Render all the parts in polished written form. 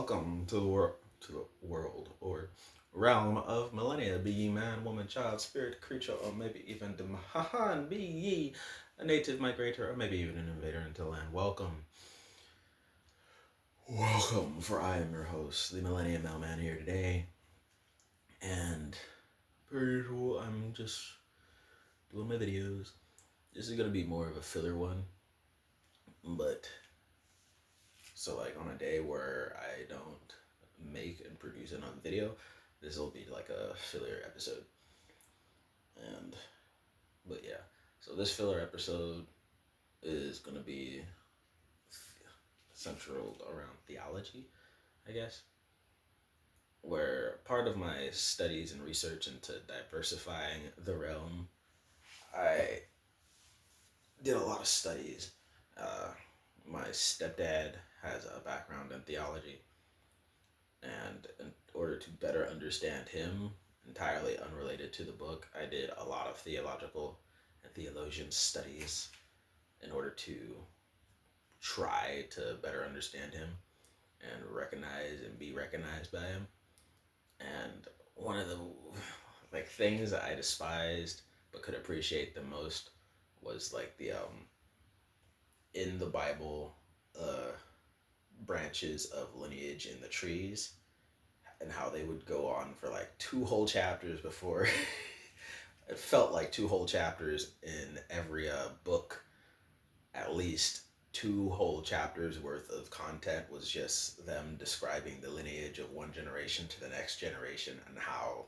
welcome to the world or realm of Millenia. Be ye man, woman, child, spirit, creature, or maybe even the Mahan. Be ye a native migrator, or maybe even an invader into land. Welcome. For I am your host, the Millennium Mailman, here today, and per usual, I'm just doing my videos. This is gonna be more of a filler one, but so like on a day where I don't make and produce another video, this will be like a filler episode. And but yeah, so this filler episode is gonna be central around theology, I guess. Where part of my studies and research into diversifying the realm, I did a lot of studies. Uh, my stepdad has a background in theology, and in order to better understand him, entirely unrelated to the book, I did a lot of theological and theologian studies in order to try to better understand him and recognize and be recognized by him. And one of the like things that I despised but could appreciate the most was like the in the Bible branches of lineage in the trees, and how they would go on for like two whole chapters before it felt like two whole chapters in every book. At least two whole chapters worth of content was just them describing the lineage of one generation to the next generation, and how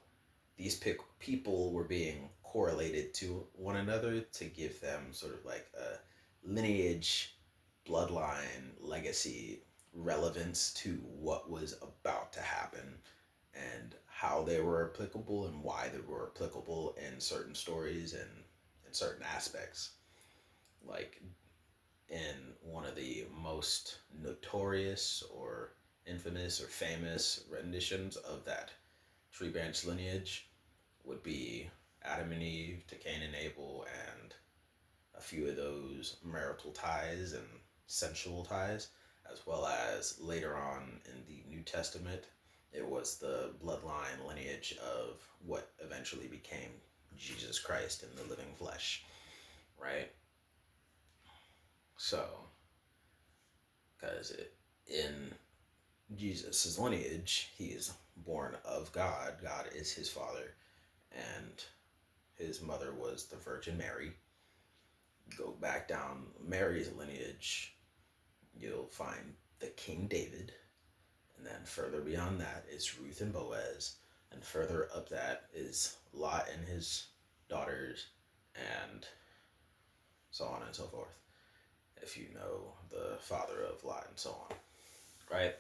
these people were being correlated to one another to give them sort of like a lineage, bloodline, legacy relevance to what was about to happen, and how they were applicable and why they were applicable in certain stories and in certain aspects. Like in one of the most notorious or infamous or famous renditions of that tree branch lineage would be Adam and Eve to Cain and Abel, and a few of those marital ties and sensual ties, as well as later on in the New Testament, it was the bloodline lineage of what eventually became Jesus Christ in the living flesh, right? So, because in Jesus' lineage, he is born of God. God is his father, and his mother was the Virgin Mary. Go back down Mary's lineage, you'll find the King David, and then further beyond that is Ruth and Boaz, and further up that is Lot and his daughters, and so on and so forth. If you know the father of Lot and so on, right?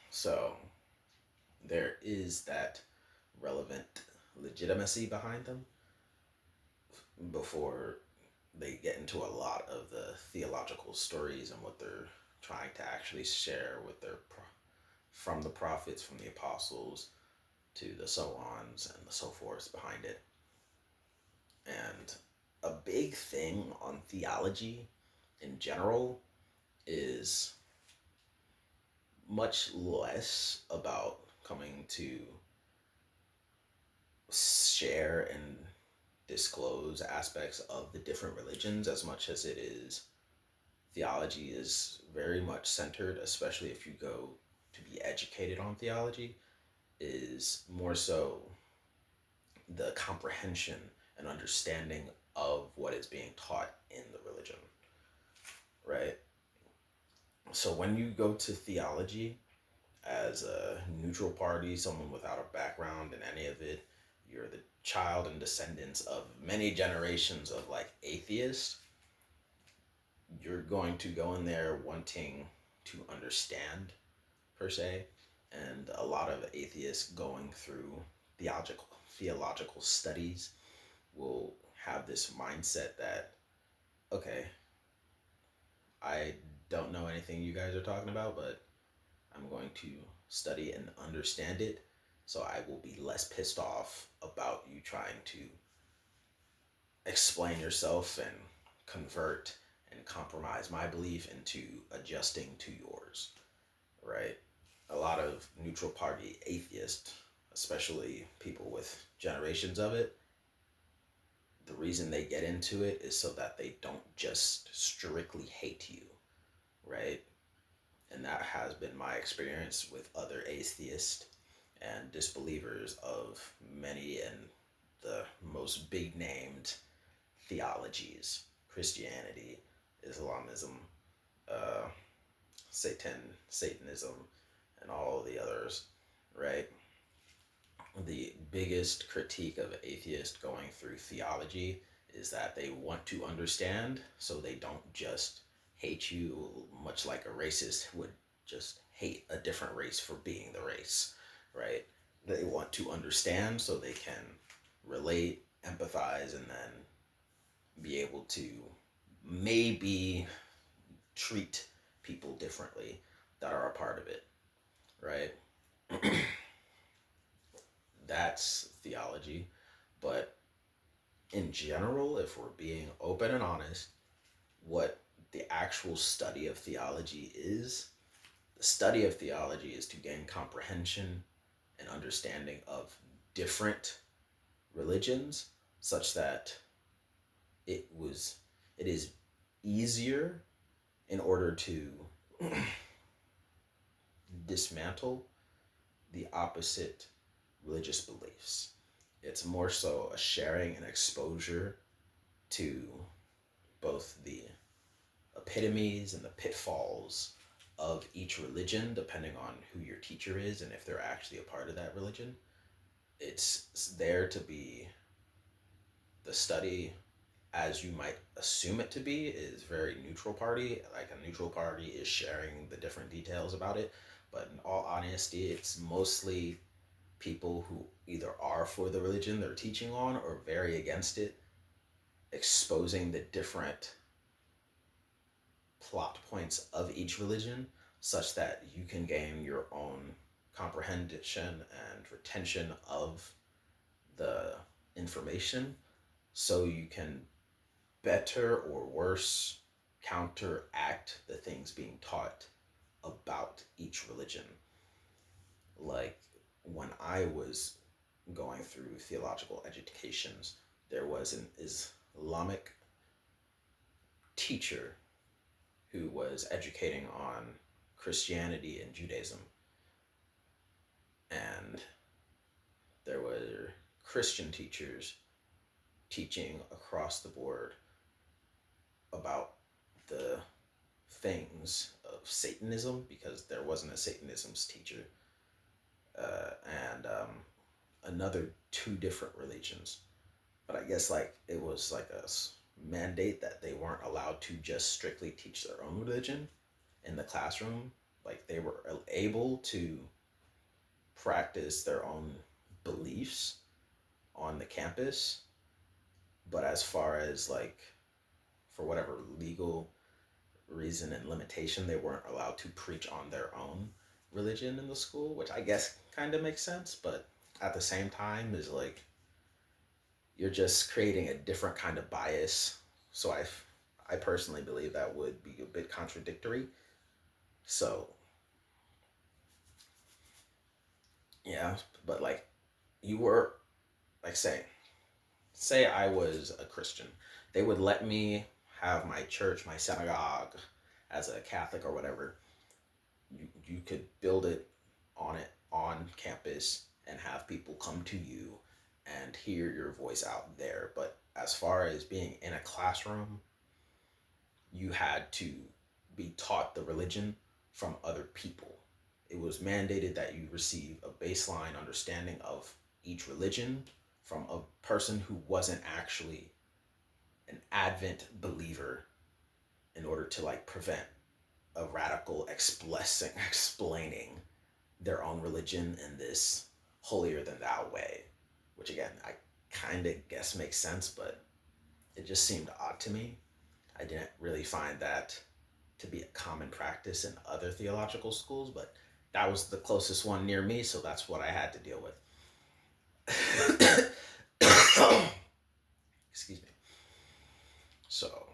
So there is that relevant legitimacy behind them before they get into a lot of the theological stories and what they're trying to actually share with their from the prophets, from the apostles, to the so-ons and the so forths behind it. And a big thing on theology in general is much less about coming to share and disclose aspects of the different religions, as much as it is theology is very much centered, especially if you go to be educated on theology, is more so the comprehension and understanding of what is being taught in the religion, right? So when you go to theology as a neutral party, someone without a background in any of it, you're the child and descendants of many generations of like atheists, you're going to go in there wanting to understand, per se, and a lot of atheists going through theological studies will have this mindset that, okay, I don't know anything you guys are talking about, but I'm going to study and understand it, so I will be less pissed off about you trying to explain yourself and convert and compromise my belief into adjusting to yours, right? A lot of neutral party atheists, especially people with generations of it, the reason they get into it is so that they don't just strictly hate you, right? And that has been my experience with other atheists and disbelievers of many and the most big named theologies: Christianity, Islamism, uh, Satanism, and all the others, right? The biggest critique of atheists going through theology is that they want to understand, so they don't just hate you, much like a racist would just hate a different race for being the race, right? They want to understand so they can relate, empathize, and then be able to maybe treat people differently that are a part of it, right? That's theology. But in general, if we're being open and honest, what the actual study of theology is, the study of theology is to gain comprehension and understanding of different religions, such that it was it is easier in order to dismantle the opposite religious beliefs. It's more so a sharing and exposure to both the epitomes and the pitfalls of each religion, depending on who your teacher is and if they're actually a part of that religion. It's there to be the study, as you might assume it to be, is very neutral party. Like a neutral party is sharing the different details about it. But in all honesty, it's mostly people who either are for the religion they're teaching on or very against it, exposing the different plot points of each religion such that you can gain your own comprehension and retention of the information, so you can better or worse counteract the things being taught about each religion. Like when I was going through theological educations, there was an Islamic teacher who was educating on Christianity and Judaism. And there were Christian teachers teaching across the board about the things of Satanism, because there wasn't a Satanism's teacher, and another two different religions. But I guess like it was like a mandate that they weren't allowed to just strictly teach their own religion in the classroom. Like they were able to practice their own beliefs on the campus, but as far as like for whatever legal reason and limitation, they weren't allowed to preach on their own religion in the school, which I guess kind of makes sense, but at the same time is like you're just creating a different kind of bias. So I personally believe that would be a bit contradictory. So yeah, but like you were like say I was a Christian, they would let me have my church, my synagogue, as a Catholic or whatever. You could build it on campus and have people come to you and hear your voice out there. But as far as being in a classroom, you had to be taught the religion from other people. It was mandated that you receive a baseline understanding of each religion from a person who wasn't actually an Advent believer, in order to like prevent a radical explaining their own religion in this holier than thou way, which again I kind of guess makes sense, but it just seemed odd to me. I didn't really find that to be a common practice in other theological schools, but that was the closest one near me, so that's what I had to deal with. Excuse me. So,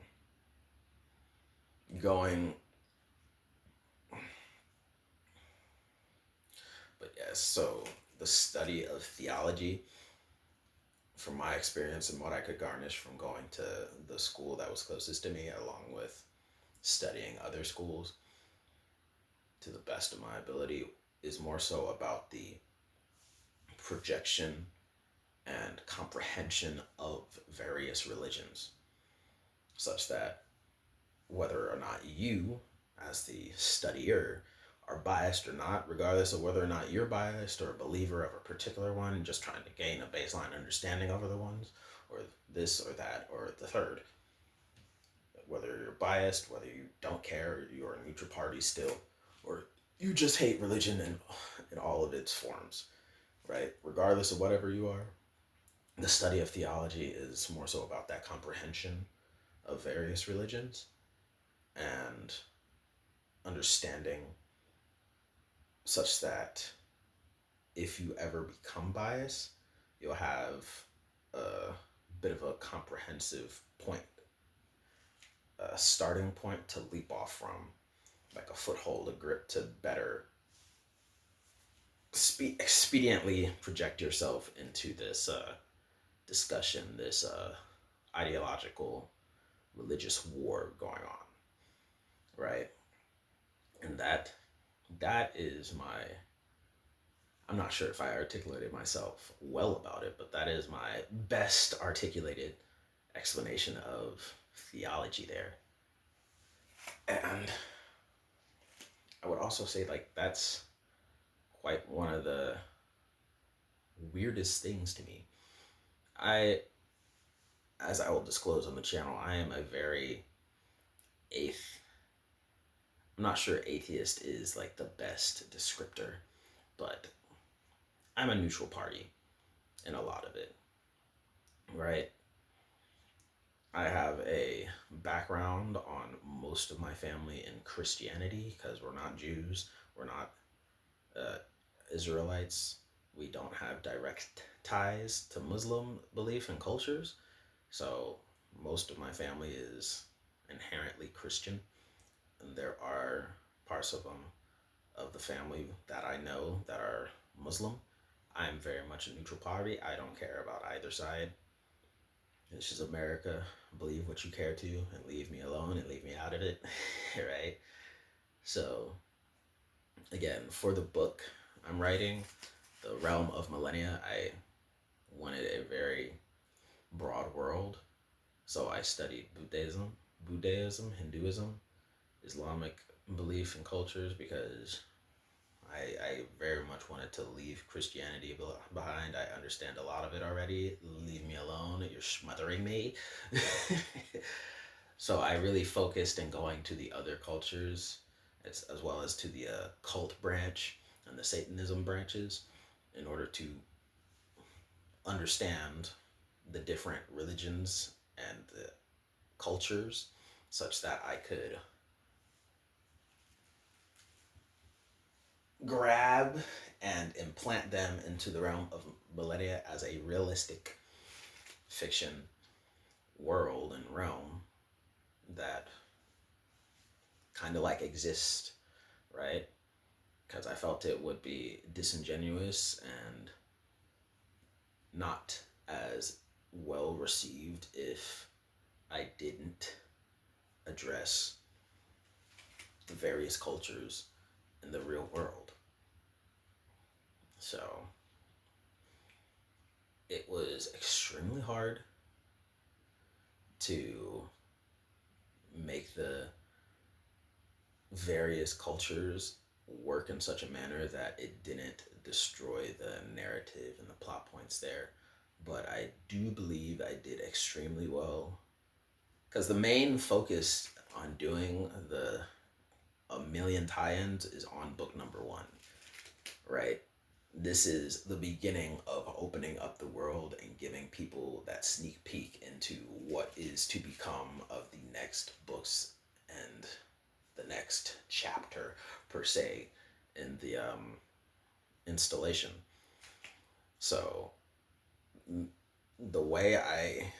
going Yes, so the study of theology, from my experience and what I could garnish from going to the school that was closest to me, along with studying other schools to the best of my ability, is more so about the projection and comprehension of various religions, such that whether or not you, as the studier, are biased or not, regardless of whether or not you're biased or a believer of a particular one, just trying to gain a baseline understanding of other ones, or this or that or the third, whether you're biased, whether you don't care, you're a neutral party still, or you just hate religion in all of its forms, right? Regardless of whatever you are, the study of theology is more so about that comprehension of various religions and understanding, such that if you ever become biased, you'll have a bit of a comprehensive point, a starting point to leap off from, like a foothold, a grip to better expediently project yourself into this discussion, this ideological religious war going on, right? And that is my, I'm not sure if I articulated myself well about it, but that is my best articulated explanation of theology there. And I would also say, like, that's quite one of the weirdest things to me. I, as I will disclose on the channel, I am a very ath. I'm not sure atheist is like the best descriptor, but I'm a neutral party in a lot of it, right? I have a background on most of my family in Christianity because we're not Jews, we're not uh, Israelites, we don't have direct ties to Muslim belief and cultures. So most of my family is inherently Christian, and there are parts of them, of the family that I know that are Muslim. I'm very much a neutral party. I don't care about either side. This is America. Believe what you care to and leave me alone and leave me out of it. Right? So, again, for the book I'm writing, The Realm of Millenia, I wanted a very broad world. So I studied Buddhism, Hinduism, Islamic belief and cultures, because I very much wanted to leave Christianity behind. I understand a lot of it already. Leave me alone. You're smothering me. So I really focused in going to the other cultures, as well as to the cult branch and the Satanism branches, in order to understand the different religions and the cultures, such that I could grab and implant them into the realm of Millenia as a realistic fiction world and realm that kind of like exists, right? Because I felt it would be disingenuous and not as well received if I didn't address the various cultures in the real world. So it was extremely hard to make the various cultures work in such a manner that it didn't destroy the narrative and the plot points there. But I do believe I did extremely well, because the main focus on doing the a million tie-ins is on book number 1, right? This is the beginning of opening up the world and giving people that sneak peek into what is to become of the next books and the next chapter, per se, in the installation. So the way I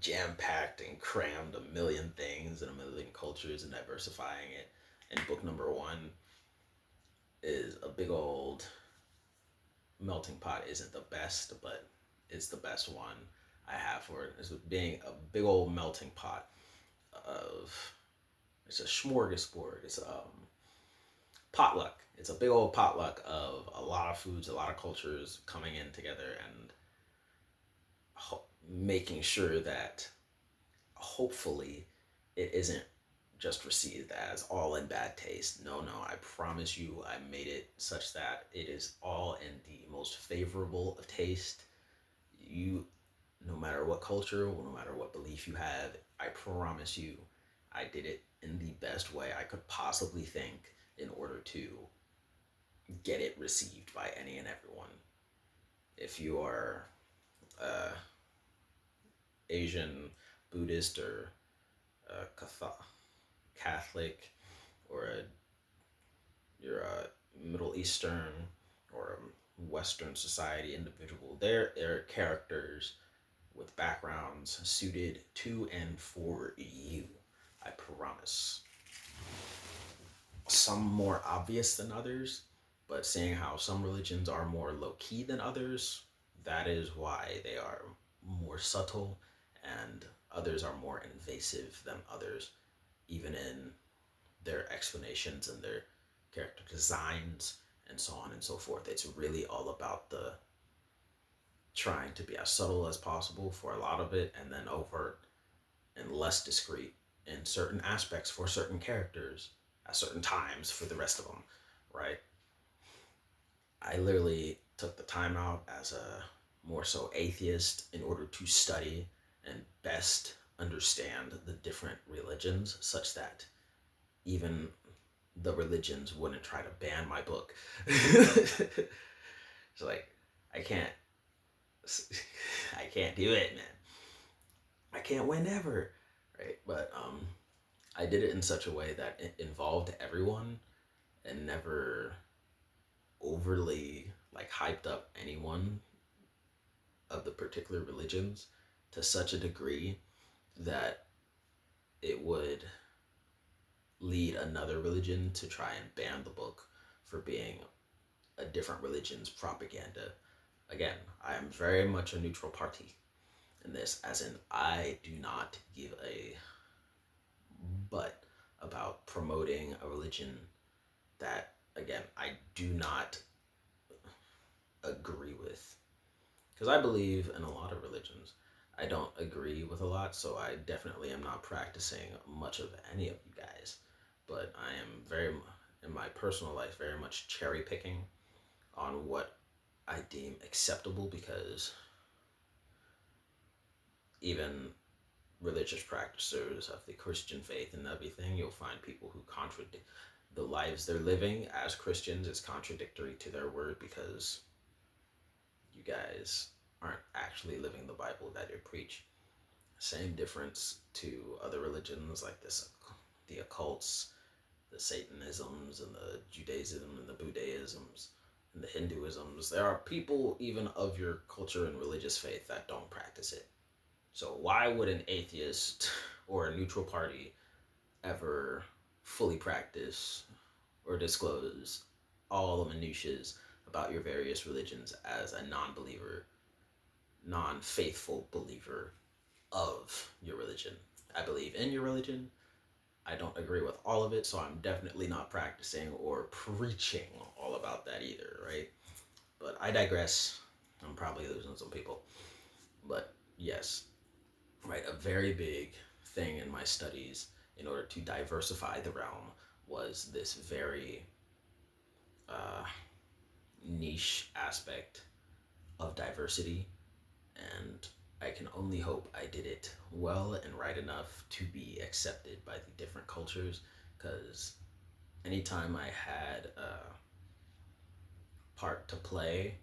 jam-packed and crammed a million things and a million cultures and diversifying it in book number 1 is a big old melting pot isn't the best, but it's the best one I have for it. It's being a big old melting pot of, it's a smorgasbord. It's potluck. It's a big old potluck of a lot of foods, a lot of cultures coming in together and making sure that hopefully it isn't just received as all in bad taste. No, no, I promise you, I made it such that it is all in the most favorable of taste. You, no matter what culture, no matter what belief you have, I promise you, I did it in the best way I could possibly think in order to get it received by any and everyone. If you are Asian, Buddhist, or Catholic, or you're a Middle Eastern or a Western society individual, there are characters with backgrounds suited to and for you. I promise. Some more obvious than others, but seeing how some religions are more low key than others, that is why they are more subtle, and others are more invasive than others, even in their explanations and their character designs and so on and so forth. It's really all about the trying to be as subtle as possible for a lot of it, and then overt and less discreet in certain aspects for certain characters at certain times for the rest of them, right? I literally took the time out as a more so atheist in order to study and best understand the different religions, such that even the religions wouldn't try to ban my book. So like, I can't, I can't do it, man. I can't win ever, right? But I did it in such a way that it involved everyone and never overly like hyped up anyone of the particular religions to such a degree that it would lead another religion to try and ban the book for being a different religion's propaganda. Again, I am very much a neutral party in this, as in I do not give a but about promoting a religion that, again, I do not agree with. Because I believe in a lot of religions. I don't agree with a lot, so I definitely am not practicing much of any of you guys. But I am very, in my personal life, very much cherry picking on what I deem acceptable, because even religious practitioners of the Christian faith and everything, you'll find people who contradict the lives they're living as Christians is contradictory to their word, because you guys aren't actually living the Bible that you preach. Same difference to other religions like this, the occults, the Satanisms, and the Judaism, and the Buddhisms, and the Hinduisms. There are people even of your culture and religious faith that don't practice it. So why would an atheist or a neutral party ever fully practice or disclose all the minutiae about your various religions as a non-believer, non-faithful believer of your religion? I believe in your religion. I don't agree with all of it, so I'm definitely not practicing or preaching all about that either, right? But I digress. I'm probably losing some people. But yes, right, a very big thing in my studies in order to diversify the realm was this very niche aspect of diversity, and I can only hope I did it well and right enough to be accepted by the different cultures, because anytime I had a part to play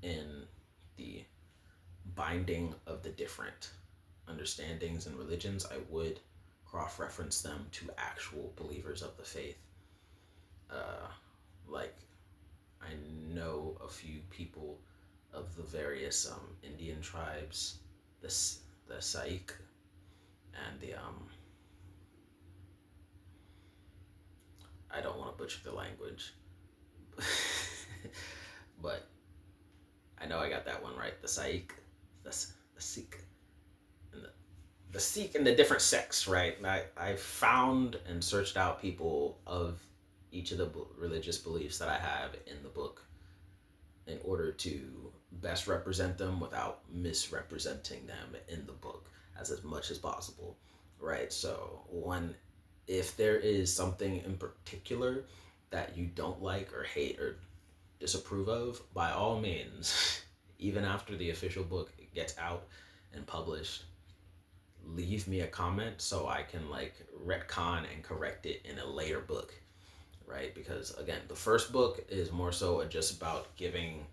in the binding of the different understandings and religions, I would cross-reference them to actual believers of the faith. Like, I know a few people of the various Indian tribes, the Saik, and the I don't want to butcher the language, but I know I got that one right. The Sikh, the Sikh, and the Sikh and the different sects, right? I found and searched out people of each of the religious beliefs that I have in the book in order to best represent them without misrepresenting them in the book as much as possible, right? So if there is something in particular that you don't like or hate or disapprove of, by all means, even after the official book gets out and published, leave me a comment so I can like retcon and correct it in a later book, right? Because again, the first book is more so just about giving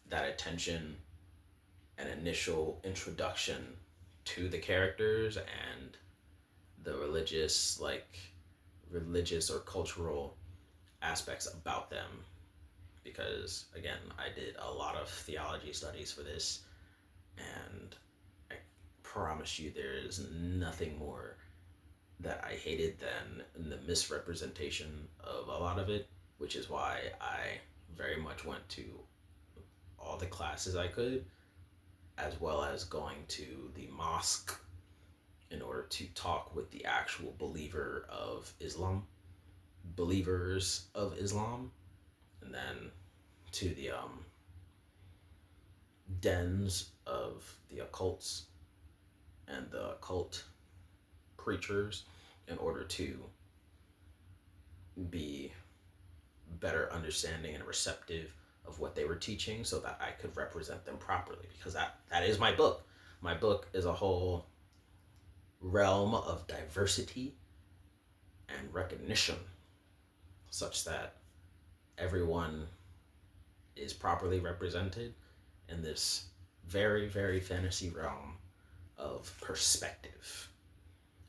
that attention and initial introduction to the characters and the religious or cultural aspects about them. Because again, I did a lot of theology studies for this, and I promise you there is nothing more that I hated than the misrepresentation of a lot of it, which is why I very much went to all the classes I could, as well as going to the mosque in order to talk with the actual believers of Islam, and then to the dens of the occults and the occult preachers in order to be better understanding and receptive of what they were teaching so that I could represent them properly, because that is my book. My book is a whole realm of diversity and recognition such that everyone is properly represented in this very, very fantasy realm of perspective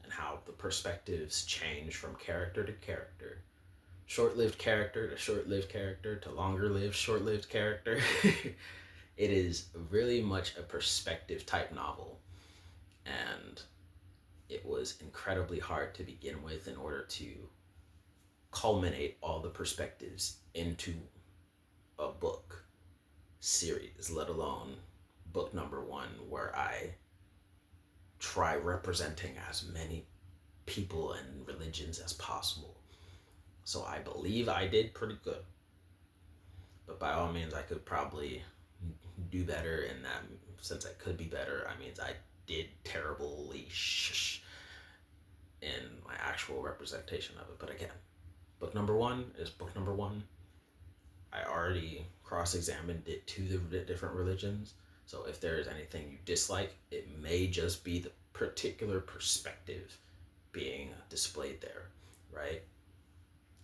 and how the perspectives change from character to character, short-lived character to short-lived character to longer-lived, short-lived character. It is really much a perspective type novel, and it was incredibly hard to begin with in order to culminate all the perspectives into a book series, let alone book number one, where I try representing as many people and religions as possible. So I believe I did pretty good, but by all means I could probably do better in that. Since I could be better, I mean I did terribly in my actual representation of it. But again, book number one is book number one. I already cross-examined it to the different religions. So if there is anything you dislike, it may just be the particular perspective being displayed there, right?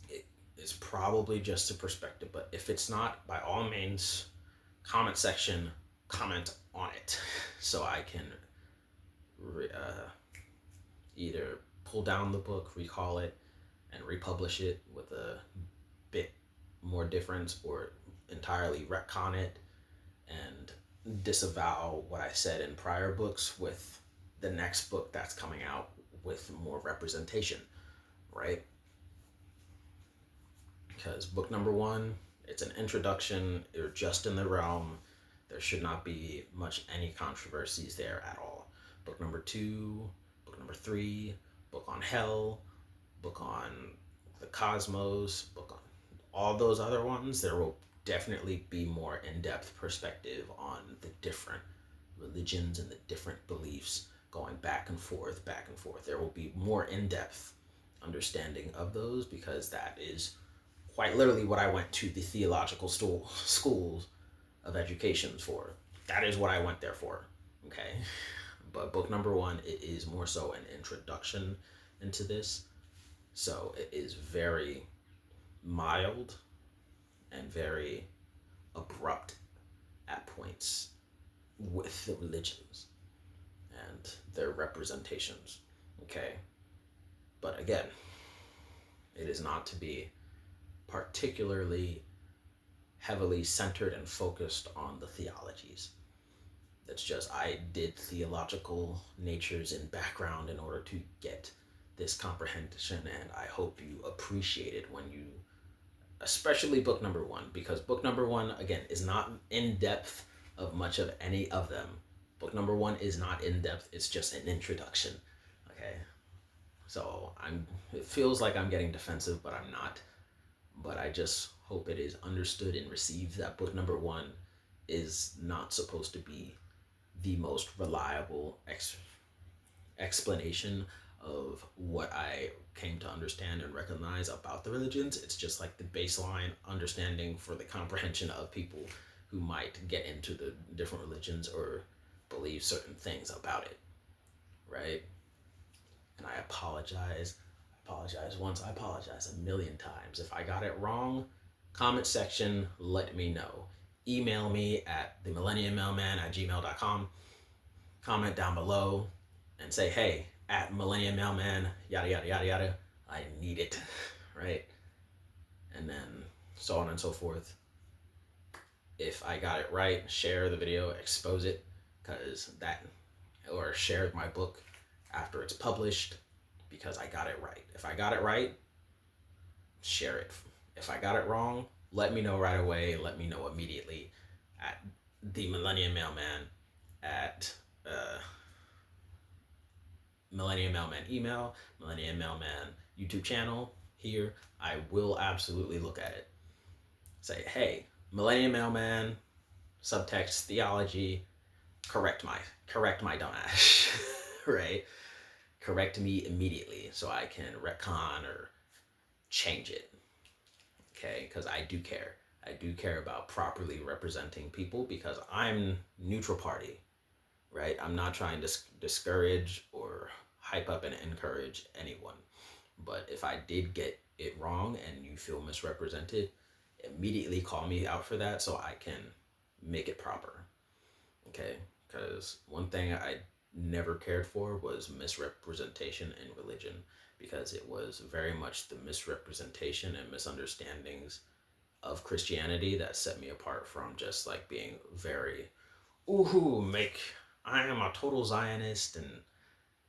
It is probably just a perspective, but if it's not, by all means, comment section, comment on it so I can either pull down the book, recall it, and republish it with a bit more difference, or entirely retcon it and disavow what I said in prior books with the next book that's coming out with more representation, right? Because book number one, it's an introduction. You're just in the realm. There should not be much any controversies there at all. Book number two, book number three, book on hell, book on the cosmos, book on all those other ones, there will definitely be more in-depth perspective on the different religions and the different beliefs going back and forth, back and forth. There will be more in-depth understanding of those, because that is quite literally what I went to the theological schools of education for. That is what I went there for, okay? But book number one, it is more so an introduction into this. So it is very mild and very abrupt at points with the religions and their representations, okay? But again, it is not to be particularly heavily centered and focused on the theologies. That's just, I did theological natures in background in order to get this comprehension, and I hope you appreciate it when you, especially book number one, because book number one, again, is not in depth of much of any of them. Book number 1 is not in depth, it's just an introduction. Okay. So it feels like I'm getting defensive, but I'm not. But I just hope it is understood and received that book number 1 is not supposed to be the most reliable explanation of what I came to understand and recognize about the religions. It's just like the baseline understanding for the comprehension of people who might get into the different religions or believe certain things about it, right? And I apologize. I apologize once, I apologize a million times. If I got it wrong, comment section, let me know. Email me at themilleniummailman@gmail.com. Comment down below and say, hey, at millenniummailman, yada, yada, yada, yada, I need it, right? And then so on and so forth. If I got it right, share the video, expose it, or share my book after it's published, because I got it right. If I got it right, share it. If I got it wrong, let me know right away. Let me know immediately at the Millennium Mailman, at Millennium Mailman email, Millennium Mailman YouTube channel. Here, I will absolutely look at it. Say, hey, Millennium Mailman, subtext theology, correct my dumbass, right? Correct me immediately so I can retcon or change it. Okay, because I do care. I do care about properly representing people, because I'm neutral party, right? I'm not trying to discourage or hype up and encourage anyone. But if I did get it wrong and you feel misrepresented, immediately call me out for that so I can make it proper. Okay, because one thing I never cared for was misrepresentation in religion, because it was very much the misrepresentation and misunderstandings of Christianity that set me apart from just like being very, I am a total Zionist and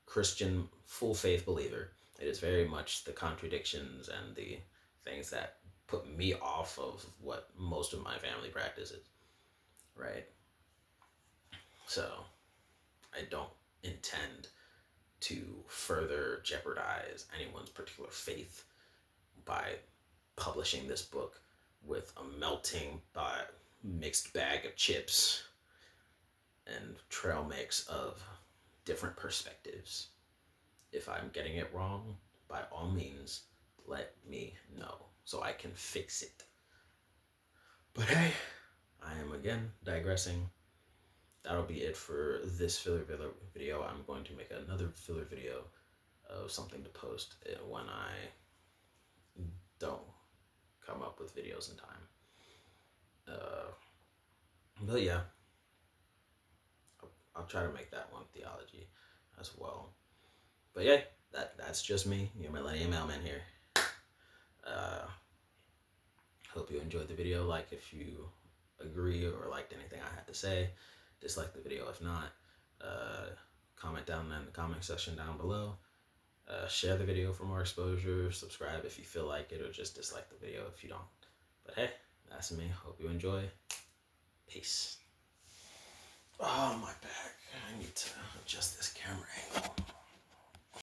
Christian full faith believer. It is very much the contradictions and the things that put me off of what most of my family practices, right? So I don't intend to further jeopardize anyone's particular faith by publishing this book with a melting mixed bag of chips and trail mix of different perspectives. If I'm getting it wrong, by all means, let me know so I can fix it. But hey, I am again digressing. That'll be it for this filler video. I'm going to make another filler video of something to post when I don't come up with videos in time. But yeah, I'll try to make that one theology as well. But yeah, that's just me, your Millennium Mailman here. Hope you enjoyed the video. Like if you agree or liked anything I had to say. Dislike the video if not. Comment down in the comment section down below. Share the video for more exposure. Subscribe if you feel like it, or just dislike the video if you don't. But hey, that's me. Hope you enjoy. Peace. Oh, my back. I need to adjust this camera angle.